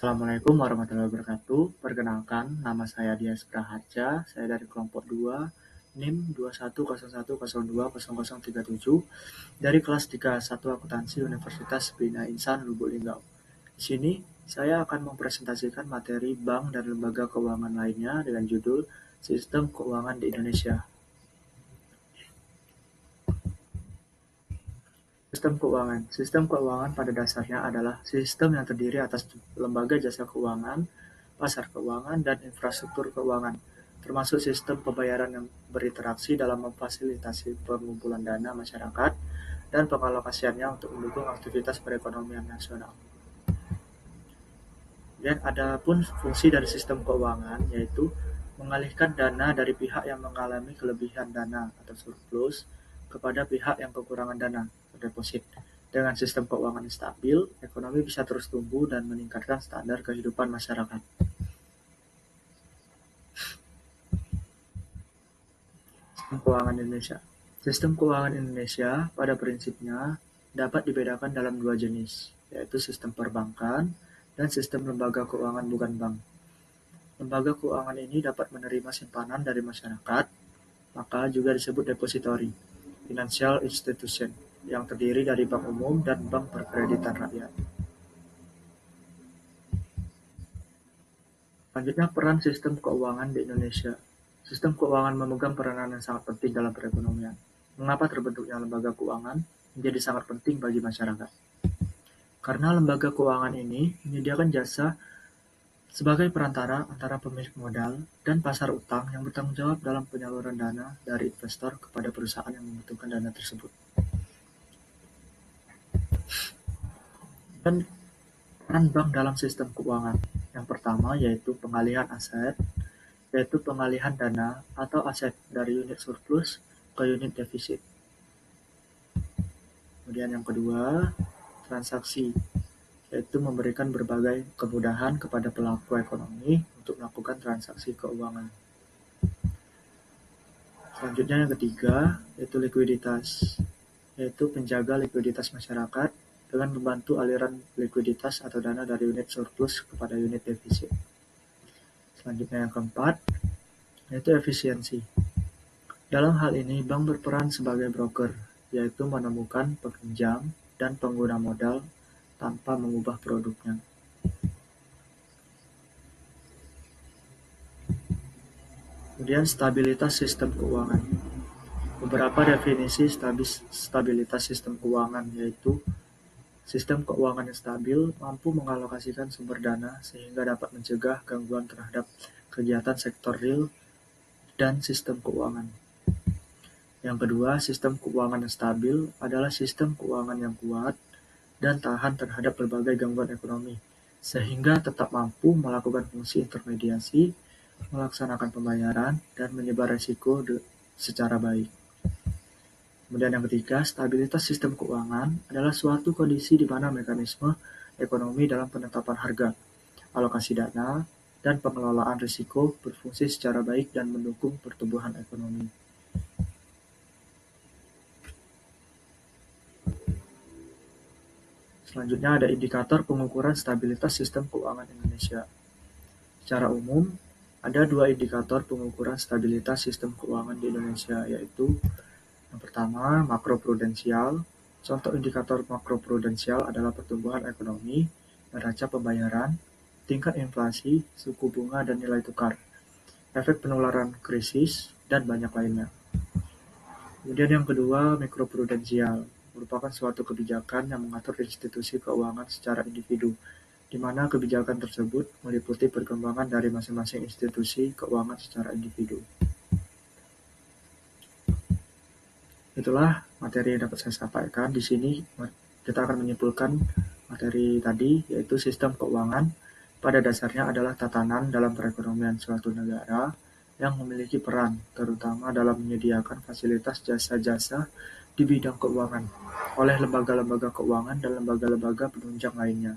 Assalamualaikum warahmatullahi wabarakatuh. Perkenalkan, nama saya Dias Praharja. Saya dari kelompok 2, NIM 2101020037 dari kelas 31 Akuntansi Universitas Bina Insan Lubuk Linggau. Di sini, saya akan mempresentasikan materi bank dan lembaga keuangan lainnya dengan judul Sistem Keuangan di Indonesia. Sistem keuangan. Sistem keuangan pada dasarnya adalah sistem yang terdiri atas lembaga jasa keuangan, pasar keuangan, dan infrastruktur keuangan, termasuk sistem pembayaran yang berinteraksi dalam memfasilitasi pengumpulan dana masyarakat dan pengalokasiannya untuk mendukung aktivitas perekonomian nasional. Dan ada pun fungsi dari sistem keuangan, yaitu mengalihkan dana dari pihak yang mengalami kelebihan dana atau surplus kepada pihak yang kekurangan dana atau deposit. Dengan sistem keuangan yang stabil, ekonomi bisa terus tumbuh dan meningkatkan standar kehidupan masyarakat. Sistem keuangan Indonesia. Sistem keuangan Indonesia pada prinsipnya dapat dibedakan dalam dua jenis, yaitu sistem perbankan dan sistem lembaga keuangan bukan bank. Lembaga keuangan ini dapat menerima simpanan dari masyarakat, maka juga disebut depository, financial institution, yang terdiri dari bank umum dan bank perkreditan rakyat. Selanjutnya, peran sistem keuangan di Indonesia. Sistem keuangan memegang peranan yang sangat penting dalam perekonomian. Mengapa terbentuknya lembaga keuangan menjadi sangat penting bagi masyarakat? Karena lembaga keuangan ini menyediakan jasa sebagai perantara antara pemilik modal dan pasar utang yang bertanggung jawab dalam penyaluran dana dari investor kepada perusahaan yang membutuhkan dana tersebut. Dan peran bank dalam sistem keuangan. Yang pertama yaitu pengalihan aset, yaitu pengalihan dana atau aset dari unit surplus ke unit defisit. Kemudian yang kedua, transaksi, yaitu memberikan berbagai kemudahan kepada pelaku ekonomi untuk melakukan transaksi keuangan. Selanjutnya yang ketiga, yaitu likuiditas, yaitu penjaga likuiditas masyarakat dengan membantu aliran likuiditas atau dana dari unit surplus kepada unit defisit. Selanjutnya yang keempat, yaitu efisiensi. Dalam hal ini, bank berperan sebagai broker, yaitu menemukan peminjam dan pengguna modal tanpa mengubah produknya. Kemudian stabilitas sistem keuangan. Beberapa definisi stabilitas sistem keuangan yaitu sistem keuangan yang stabil mampu mengalokasikan sumber dana sehingga dapat mencegah gangguan terhadap kegiatan sektor real dan sistem keuangan. Yang kedua, sistem keuangan yang stabil adalah sistem keuangan yang kuat dan tahan terhadap berbagai gangguan ekonomi, sehingga tetap mampu melakukan fungsi intermediasi, melaksanakan pembayaran, dan menyebar risiko secara baik. Kemudian yang ketiga, stabilitas sistem keuangan adalah suatu kondisi di mana mekanisme ekonomi dalam penetapan harga, alokasi dana, dan pengelolaan risiko berfungsi secara baik dan mendukung pertumbuhan ekonomi. Selanjutnya ada indikator pengukuran stabilitas sistem keuangan Indonesia. Secara umum, ada dua indikator pengukuran stabilitas sistem keuangan di Indonesia, yaitu yang pertama, makroprudensial. Contoh indikator makroprudensial adalah pertumbuhan ekonomi, neraca pembayaran, tingkat inflasi, suku bunga dan nilai tukar, efek penularan krisis, dan banyak lainnya. Kemudian yang kedua, mikroprudensial, merupakan suatu kebijakan yang mengatur institusi keuangan secara individu, di mana kebijakan tersebut meliputi perkembangan dari masing-masing institusi keuangan secara individu. Itulah materi yang dapat saya sampaikan. Di sini kita akan menyimpulkan materi tadi, yaitu sistem keuangan pada dasarnya adalah tatanan dalam perekonomian suatu negara yang memiliki peran, terutama dalam menyediakan fasilitas jasa-jasa di bidang keuangan oleh lembaga-lembaga keuangan dan lembaga-lembaga penunjang lainnya.